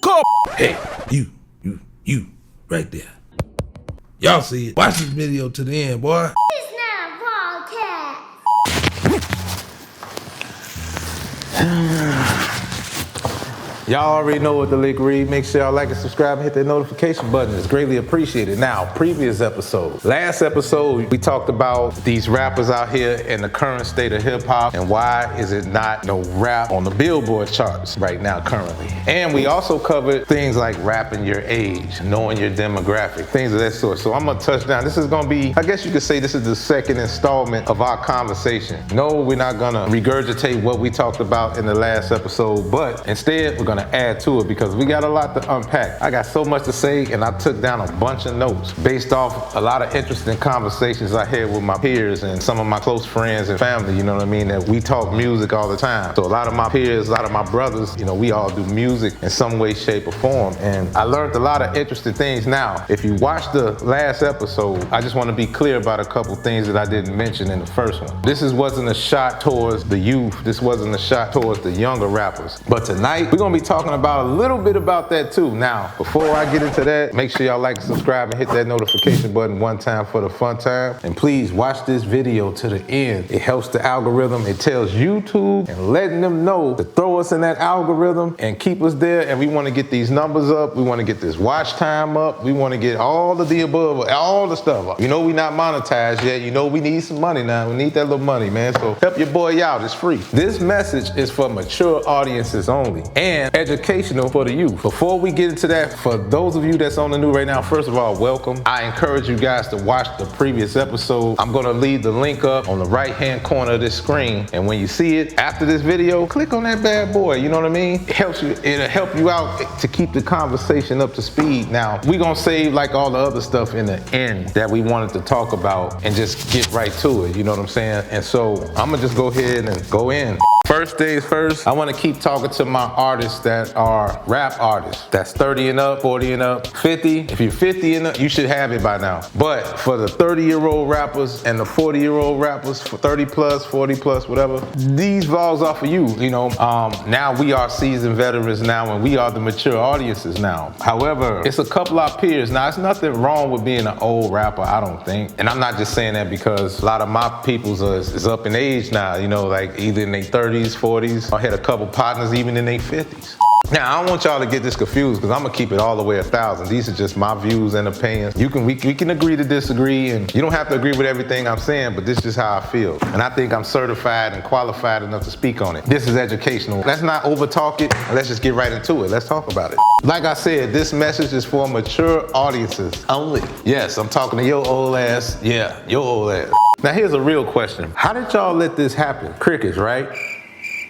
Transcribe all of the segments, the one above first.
Cookup. Hey, you, right there. Y'all see it. Watch this video to the end, boy. It's not a podcast. Y'all already know what the link read. Make sure y'all like and subscribe and hit that notification button. It's greatly appreciated. Now, previous episode. Last episode, we talked about these rappers out here and the current state of hip hop and why is it not no rap on the Billboard charts right now currently. And we also covered things like rapping your age, knowing your demographic, things of that sort. So I'm gonna touch down. This is gonna be, I guess you could say this is the second installment of our conversation. No, we're not gonna regurgitate what we talked about in the last episode, but instead we're gonna add to it because we got a lot to unpack. I got so much to say and I took down a bunch of notes based off a lot of interesting conversations I had with my peers and some of my close friends and family, you know what I mean, that we talk music all the time. So a lot of my peers, a lot of my brothers, you know, we all do music in some way, shape, or form. And I learned a lot of interesting things. Now, if you watched the last episode, I just want to be clear about a couple things that I didn't mention in the first one. This wasn't a shot towards the youth. This wasn't a shot towards the younger rappers. But tonight, we're going to be talking about a little bit about that too. Now, before I get into that, make sure y'all like and subscribe and hit that notification button one time for the fun time. And please watch this video to the end. It helps the algorithm. It tells YouTube and letting them know to throw us in that algorithm and keep us there. And we want to get these numbers up. We want to get this watch time up. We want to get all of the above, all the stuff up. You know we not monetized yet. You know we need some money now. We need that little money, man. So help your boy out. It's free. This message is for mature audiences only and educational for the youth. Before we get into that, for those of you that's on the new right now, first of all, welcome. I encourage you guys to watch the previous episode. I'm gonna leave the link up on the right-hand corner of this screen. And when you see it after this video, click on that bad boy, you know what I mean? It helps you, it'll help you out to keep the conversation up to speed. Now, we're gonna save like all the other stuff in the end that we wanted to talk about and just get right to it, you know what I'm saying? And so I'm gonna just go ahead and go in. First things first, I want to keep talking to my artists that are rap artists. That's 30 and up, 40 and up, 50. If you're 50 and up, you should have it by now. But for the 30-year-old rappers and the 40-year-old rappers, for 30 plus, 40 plus, whatever, these vlogs are for you. You know, now we are seasoned veterans now and we are the mature audiences now. However, it's a couple of our peers. Now, it's nothing wrong with being an old rapper, I don't think. And I'm not just saying that because a lot of my peoples is up in age now, you know, like either in their 30s, 40s. I had a couple partners even in their 50s. Now, I don't want y'all to get this confused because I'm gonna keep it all the way 1,000. These are just my views and opinions. We can agree to disagree, and you don't have to agree with everything I'm saying, but this is just how I feel. And I think I'm certified and qualified enough to speak on it. This is educational. Let's not over talk it, and let's just get right into it. Let's talk about it. Like I said, this message is for mature audiences only. Yes, I'm talking to your old ass. Yeah, your old ass. Now, here's a real question. How did y'all let this happen? Crickets, right?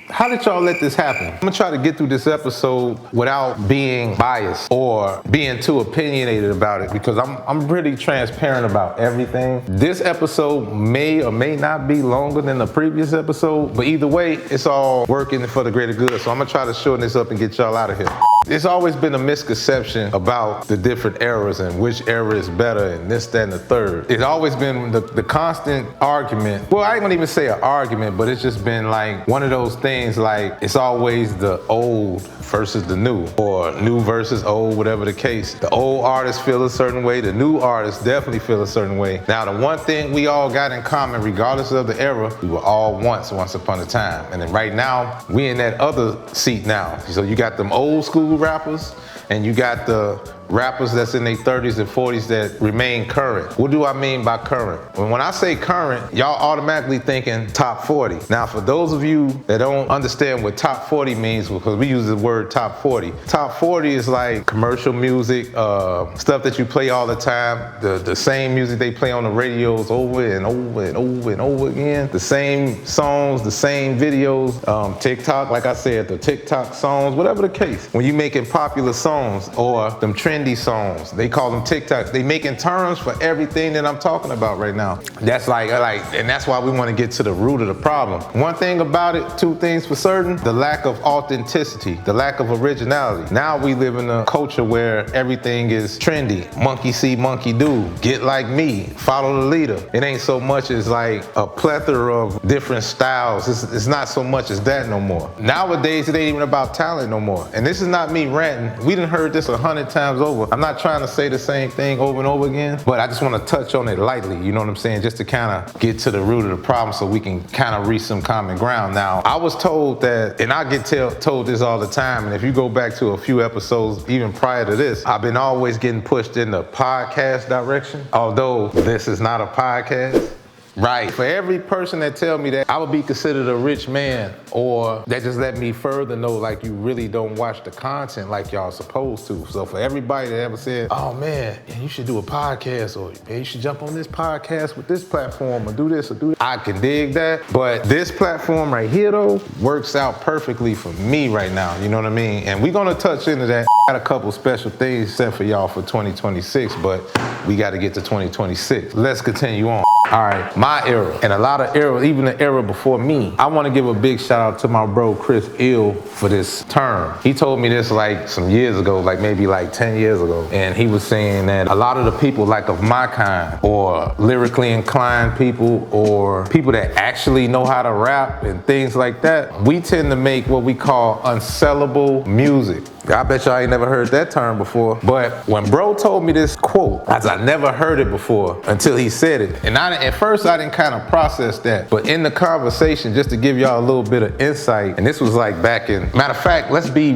How did y'all let this happen? I'm gonna try to get through this episode without being biased or being too opinionated about it because I'm pretty transparent about everything. This episode may or may not be longer than the previous episode, but either way, it's all working for the greater good. So I'm gonna try to shorten this up and get y'all out of here. There's always been a misconception about the different eras and which era is better and this, that, and the third. It's always been the constant argument. Well, I ain't gonna even say an argument, but it's just been like one of those things like it's always the old versus the new or new versus old, whatever the case. The old artists feel a certain way. The new artists definitely feel a certain way. Now, the one thing we all got in common, regardless of the era, we were all once upon a time. And then right now, we in that other seat now. So you got them old school rappers and you got the rappers that's in their 30s and 40s that remain current. What do I mean by current? When I say current, y'all automatically thinking top 40. Now, for those of you that don't understand what top 40 means, because we use the word top 40. Top 40 is like commercial music, stuff that you play all the time, the same music they play on the radios over and over and over and over again, the same songs, the same videos, TikTok, like I said, the TikTok songs, whatever the case. When you making popular songs or them trendy songs, they call them TikToks. They making terms for everything that I'm talking about right now. That's like, and that's why we want to get to the root of the problem. One thing about it, two things for certain, the lack of authenticity, the lack of originality. Now we live in a culture where everything is trendy. Monkey see, monkey do. Get like me, follow the leader. It ain't so much as like a plethora of different styles. It's not so much as that no more. Nowadays, it ain't even about talent no more. And this is not me ranting. We done heard this 100 times over. I'm not trying to say the same thing over and over again, but I just want to touch on it lightly, you know what I'm saying? Just to kind of get to the root of the problem so we can kind of reach some common ground. Now, I was told that, and I get told this all the time, and if you go back to a few episodes even prior to this, I've been always getting pushed in the podcast direction, although this is not a podcast. Right. For every person that tell me that, I would be considered a rich man, or that just let me further know like you really don't watch the content like y'all supposed to. So for everybody that ever said, oh man, you should do a podcast, or man, you should jump on this podcast with this platform, or do this or do that, I can dig that. But this platform right here though works out perfectly for me right now. You know what I mean? And we're gonna touch into that. Got a couple special things set for y'all for 2026, but we got to get to 2026. Let's continue on. All right, my era, and a lot of eras, even the era before me. I want to give a big shout out to my bro Chris Ill for this term. He told me this like some years ago, like maybe like 10 years ago, and he was saying that a lot of the people like of my kind, or lyrically inclined people, or people that actually know how to rap and things like that, we tend to make what we call unsellable music. I bet y'all ain't never heard that term before. But when bro told me this quote, I never heard it before until he said it. And at first I didn't kind of process that. But in the conversation, just to give y'all a little bit of insight, and this was like back in, matter of fact, let's be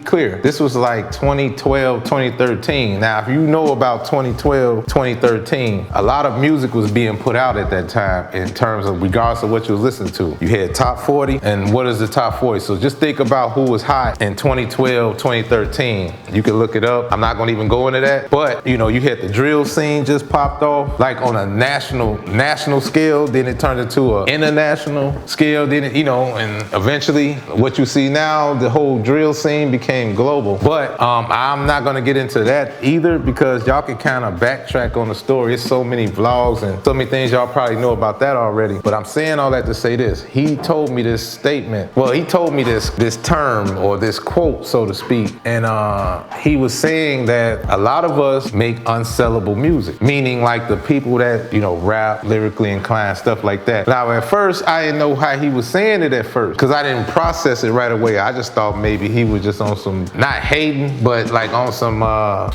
clear. This was like 2012, 2013. Now, if you know about 2012, 2013, a lot of music was being put out at that time in terms of regardless of what you was listening to. You had top 40, and what is the top 40? So just think about who was hot in 2012, 2013. You can look it up. I'm not gonna even go into that. But you know, you had the drill scene just popped off, like on a national scale. Then it turned into an international scale. Then it, you know, and eventually, what you see now, the whole drill scene became global. But I'm not gonna get into that either, because y'all can kind of backtrack on the story. It's so many vlogs and so many things y'all probably know about that already. But I'm saying all that to say this. He told me this statement. Well, he told me this term or this quote, so to speak, and he was saying that a lot of us make unsellable music, meaning like the people that, you know, rap, lyrically inclined, stuff like that. Now, at first, I didn't know how he was saying it at first, because I didn't process it right away. I just thought maybe he was just on some, not hating, but like on some,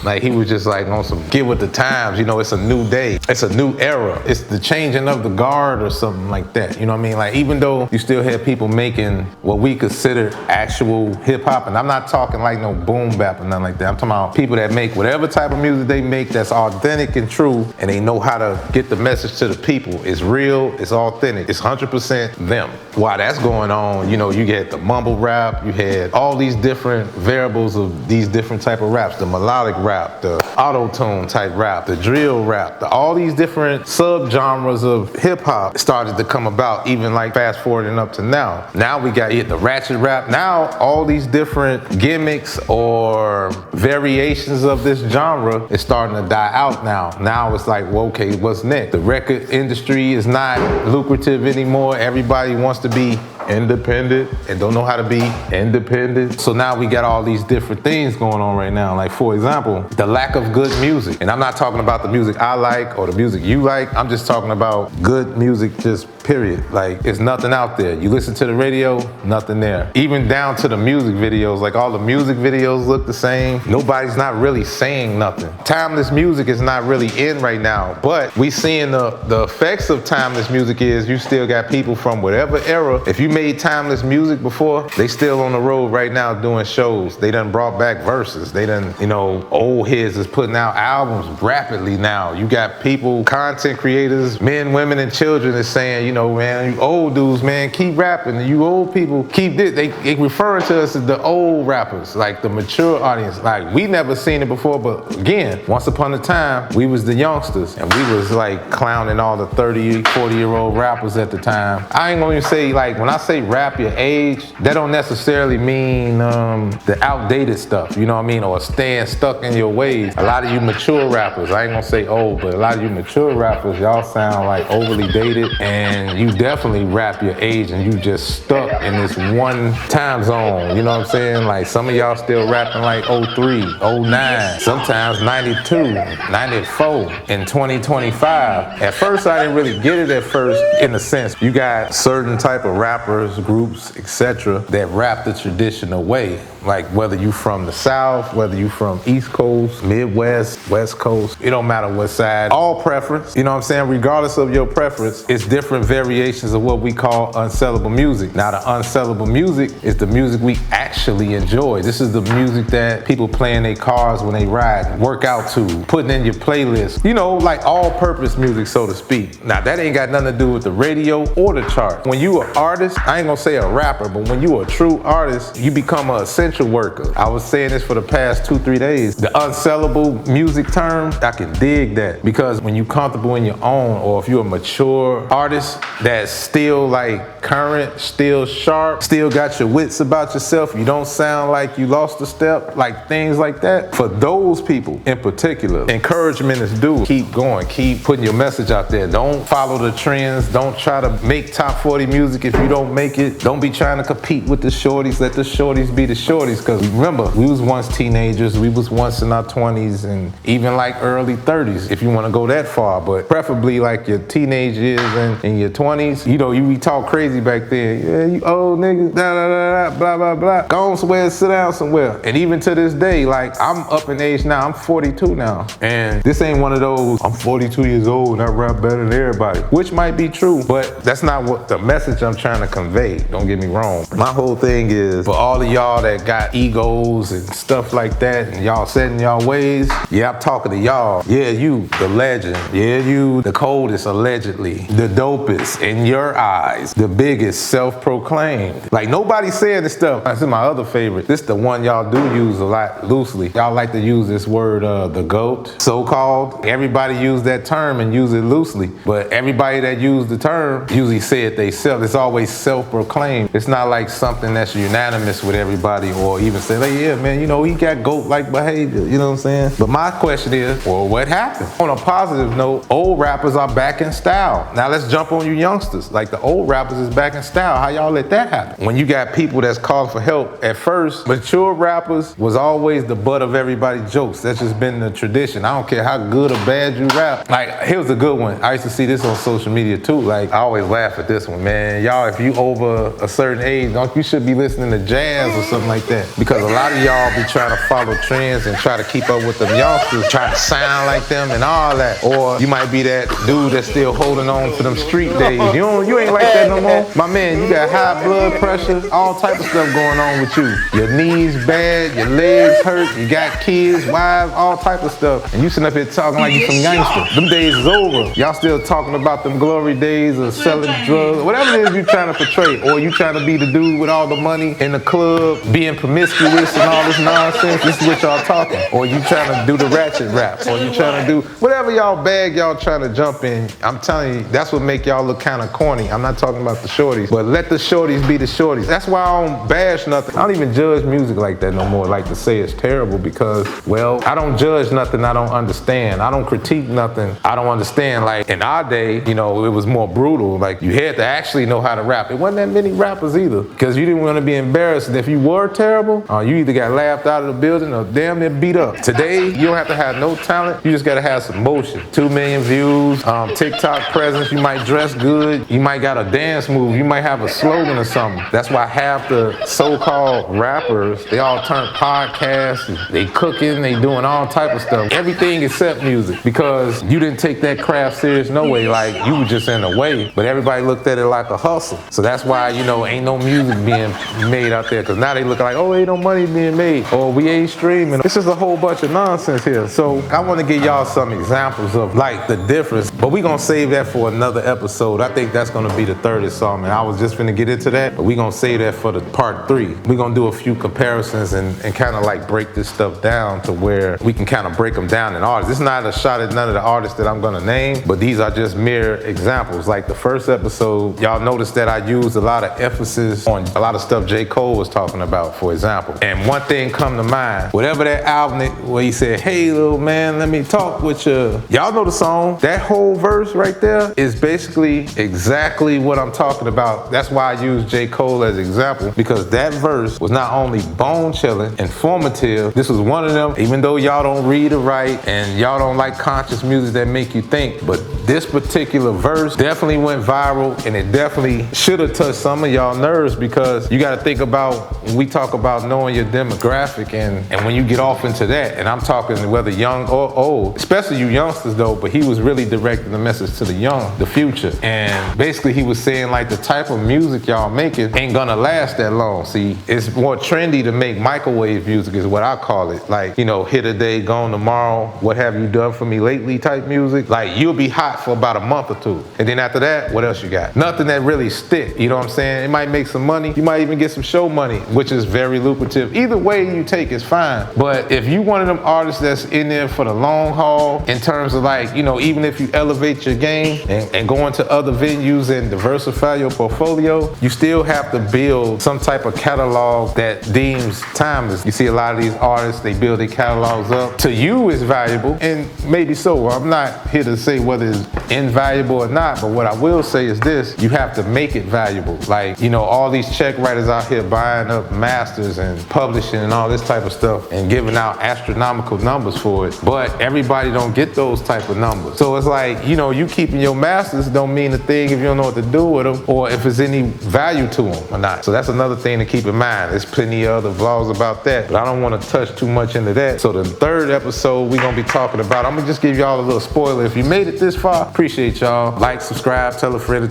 like he was just like on some get with the times, you know, it's a new day, it's a new era, it's the changing of the guard or something like that, you know what I mean? Like, even though you still have people making what we consider actual hip hop, and I'm not talking like no boom bap or nothing like that. I'm talking about people that make whatever type of music they make that's authentic and true, and they know how to get the message to the people. It's real, it's authentic, it's 100% them. While that's going on, you know, you get the mumble rap, you had all these different variables of these different type of raps, the melodic rap, the auto-tune type rap, the drill rap, all these different sub-genres of hip hop started to come about, even like fast forwarding up to now. Now we got the ratchet rap. Now all these different gimmicks or variations of this genre is starting to die out now. Now it's like, well, okay, what's next? The record industry is not lucrative anymore. Everybody wants to be independent and don't know how to be independent. So now we got all these different things going on right now. Like, for example, the lack of good music. And I'm not talking about the music I like or the music you like. I'm just talking about good music, just period. Like, it's nothing out there. You listen to the radio, nothing there. Even down to the music videos, like all the music videos look the same. Nobody's not really saying nothing. Timeless music is not really in right now, but we seeing the effects of timeless music is you still got people from whatever era. If you made timeless music before, they still on the road right now doing shows. They done brought back verses. They done, you know, old heads is putting out albums rapidly now. You got people, content creators, men, women, and children is saying, you know, man, you old dudes, man, keep rapping. You old people, keep this. They referring to us as the old rappers, like the mature audience. Like, we never seen it before, but again, once upon a time, we was the youngsters, and we was like clowning all the 30, 40-year-old rappers at the time. I ain't gonna even say, like, when I say rap your age, that don't necessarily mean the outdated stuff, you know what I mean, or staying stuck in your ways. A lot of you mature rappers, I ain't gonna say old, but a lot of you mature rappers, y'all sound like overly dated, and you definitely rap your age and you just stuck in this one time zone, you know what I'm saying? Like, some of y'all still rapping like 03, 09, sometimes 92, 94, in 2025. At first, I didn't really get it at first, in a sense. You got certain type of rappers, groups, etc., that rap the traditional way. Like whether you from the South, whether you from East Coast, Midwest, West Coast, it don't matter what side. All preference, you know what I'm saying? Regardless of your preference, it's different variations of what we call unsellable music. Now the unsellable music is the music we actually enjoy. This is the music that people play in their cars when they ride, work out to, putting in your playlist. You know, like all-purpose music, so to speak. Now that ain't got nothing to do with the radio or the chart. When you an artist, I ain't gonna say a rapper, but when you a true artist, you become an essential worker. I was saying this for the past 2-3 days. The unsellable music term, I can dig that, because when you comfortable in your own, or if you're a mature artist that's still like current, still sharp, still got your wits about yourself, you don't sound like you lost a step, like things like that. For those people in particular, encouragement is due. Keep going, keep putting your message out there. Don't follow the trends. Don't try to make top 40 music if you don't make it. Don't be trying to compete with the shorties. Let the shorties be the shorties, because remember, we was once teenagers, we was once in our 20s and even like early 30s if you want to go that far, but preferably like your teenage years and in your 20s. You know, we talk crazy back then. Yeah, you old niggas, da da da da, blah blah blah. Go on somewhere, sit down somewhere. And even to this day, like I'm up in age now, I'm 42 now. And this ain't one of those, I'm 42 years old and I rap better than everybody, which might be true, but that's not what the message I'm trying to convey. Don't get me wrong. My whole thing is for all of y'all that got egos and stuff like that, and y'all set in y'all ways. Yeah, I'm talking to y'all. Yeah, you, the legend. Yeah, you, the coldest allegedly, the dopest in your eyes, the biggest self-proclaimed. Like nobody's saying this stuff. This is my other favorite. This is the one y'all do use a lot loosely. Y'all like to use this word, the GOAT, so-called. Everybody use that term and use it loosely, but everybody that use the term usually say it they self. It's always self-proclaimed. It's not like something that's unanimous with everybody, or even say, like, yeah, man, you know, he got GOAT-like behavior, you know what I'm saying? But my question is, well, what happened? On a positive note, old rappers are back in style. Now let's jump on you youngsters. Like the old rappers is back in style. How y'all let that happen? When you got people that's calling for help, at first, mature rappers was always the butt of everybody's jokes. That's just been the tradition. I don't care how good or bad you rap. Like, here's a good one. I used to see this on social media too. Like, I always laugh at this one, man. Y'all, if you over a certain age, you should be listening to jazz or something like that. Because a lot of y'all be trying to follow trends and try to keep up with them youngsters, try to sound like them and all that. Or you might be that dude that's still holding on to them street days. You ain't like that no more. My man, you got high blood pressure, all type of stuff going on with you. Your knees bad, your legs hurt, you got kids, wives, all type of stuff. And you sitting up here talking like you some gangster. Them days is over. Y'all still talking about them glory days of selling drugs, whatever it is you trying to portray. Or you trying to be the dude with all the money in the club, being promiscuous and all this nonsense. This is what y'all talking. Or you trying to do the ratchet rap. Or you trying to do whatever y'all bag y'all trying to jump in. I'm telling you, that's what make y'all look kind of corny. I'm not talking about the shorties, but let the shorties be the shorties. That's why I don't bash nothing. I don't even judge music like that no more. I like to say it's terrible because, well, I don't judge nothing I don't understand. I don't critique nothing I don't understand. Like in our day, you know, it was more brutal. Like you had to actually know how to rap. It wasn't that many rappers either, because you didn't want to be embarrassed. And if you were terrible, you either got laughed out of the building or damn near beat up. Today, you don't have to have no talent. You just got to have some motion. 2 million views, TikTok presence. You might dress good. You might got a dance move. You might have a slogan or something. That's why half the so-called rappers, they all turn podcasts. They cooking. They doing all type of stuff. Everything except music, because you didn't take that craft serious no way. Like you were just in the way, but everybody looked at it like a hustle. So that's why, you know, ain't no music being made out there, because now they look like, oh, ain't no money being made, or we ain't streaming. It's just a whole bunch of nonsense here. So I want to give y'all some examples of like the difference, but we gonna save that for another episode. I think that's gonna be the third installment. I was just gonna get into that, but we gonna save that for the part 3. We gonna do a few comparisons and kind of like break this stuff down to where we can kind of break them down in artists. It's not a shot at none of the artists that I'm gonna name, but these are just mere examples. Like the first episode, y'all noticed that I used a lot of emphasis on a lot of stuff J. Cole was talking about, for example. And one thing come to mind, whatever that album where he said, hey little man, let me talk with you. Y'all know the song. That whole verse right there is basically exactly what I'm talking about. That's why I use J. Cole as an example, because that verse was not only bone chilling, informative. This was one of them, even though y'all don't read or write and y'all don't like conscious music that make you think, but this particular verse definitely went viral, and it definitely should have touched some of y'all nerves, because you got to think about when we talk talk about knowing your demographic and when you get off into that, and I'm talking whether young or old, especially you youngsters though, but he was really directing the message to the young, the future. And basically he was saying like the type of music y'all making ain't gonna last that long. See, it's more trendy to make microwave music is what I call it. Like, you know, hit a day, gone tomorrow, what have you done for me lately type music. Like you'll be hot for about a month or two. And then after that, what else you got? Nothing that really stick, you know what I'm saying? It might make some money. You might even get some show money, which is very lucrative. Either way you take is fine. But if you one of them artists that's in there for the long haul, in terms of like, you know, even if you elevate your game and go into other venues and diversify your portfolio, you still have to build some type of catalog that deems timeless. You see a lot of these artists, they build their catalogs up. To you it's valuable, and maybe so. I'm not here to say whether it's invaluable or not, but what I will say is this: you have to make it valuable. Like, you know, all these check writers out here buying up masters and publishing and all this type of stuff and giving out astronomical numbers for it, but everybody don't get those type of numbers. So it's like, you know, you keeping your masters don't mean a thing if you don't know what to do with them or if there's any value to them or not. So that's another thing to keep in mind. There's plenty of other vlogs about that, but I don't want to touch too much into that. So the third episode we're gonna be talking about, I'm gonna just give y'all a little spoiler. If you made it this far, appreciate y'all. Like, subscribe, tell a friend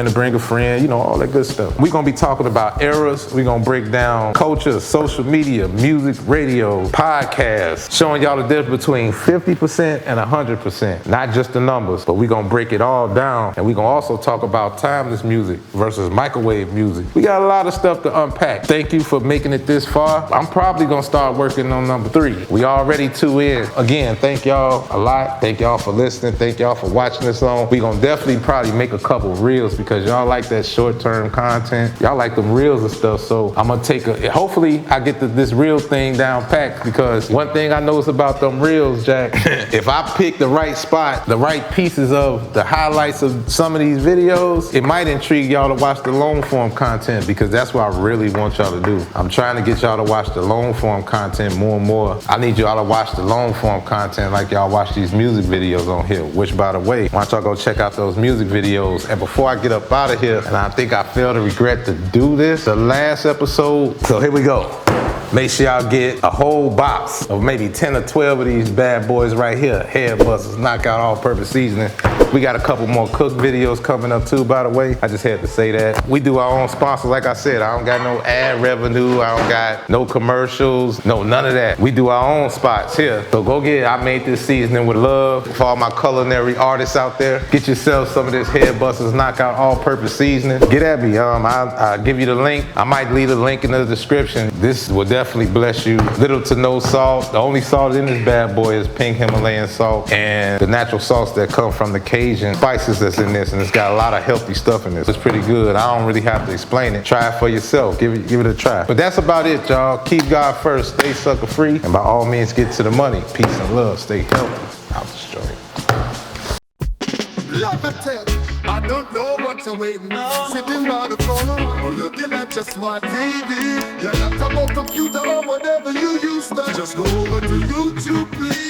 to bring a friend, you know, all that good stuff. We're gonna be talking about eras. We're gonna break down culture, social media, music, radio, podcasts, showing y'all the difference between 50% and 100%. Not just the numbers, but we're gonna break it all down. And we're gonna also talk about timeless music versus microwave music. We got a lot of stuff to unpack. Thank you for making it this far. I'm probably gonna start working on number 3. We already 2 in. Again, thank y'all a lot. Thank y'all for listening. Thank y'all for watching this long. We gonna definitely probably make a couple reels because y'all like that short-term content. Y'all like them reels and stuff. So I'm gonna take hopefully I get this reel thing down packed, because one thing I notice about them reels, Jack, if I pick the right spot, the right pieces of the highlights of some of these videos, it might intrigue y'all to watch the long form content, because that's what I really want y'all to do. I'm trying to get y'all to watch the long form content more and more. I need y'all to watch the long form content like y'all watch these music videos on here, which by the way, why don't y'all go check out those music videos. And before I get up out of here, and I think I failed to regret to do this, the last episode, so here we go. Make sure y'all get a whole box of maybe 10 or 12 of these bad boys right here. Head busters, knockout all-purpose seasoning. We got a couple more cook videos coming up too, by the way. I just had to say that. We do our own sponsors. Like I said, I don't got no ad revenue. I don't got no commercials. No, none of that. We do our own spots here. So go get it. I made this seasoning with love. For all my culinary artists out there, get yourself some of this Head Busters Knockout all-purpose seasoning. Get at me. I'll give you the link. I might leave a link in the description. This will definitely bless you. Little to no salt. The only salt in this bad boy is pink Himalayan salt and the natural salts that come from the Cajun spices that's in this, and it's got a lot of healthy stuff in this. It's pretty good. I don't really have to explain it. Try it for yourself. Give it a try. But that's about it, y'all. Keep God first. Stay sucker free, and by all means, get to the money. Peace and love. Stay healthy. Out the joint. I don't know what you're waiting on. Sitting by the phone, looking at your smart TV. Your laptop or computer or whatever you use. Just go over to YouTube, please.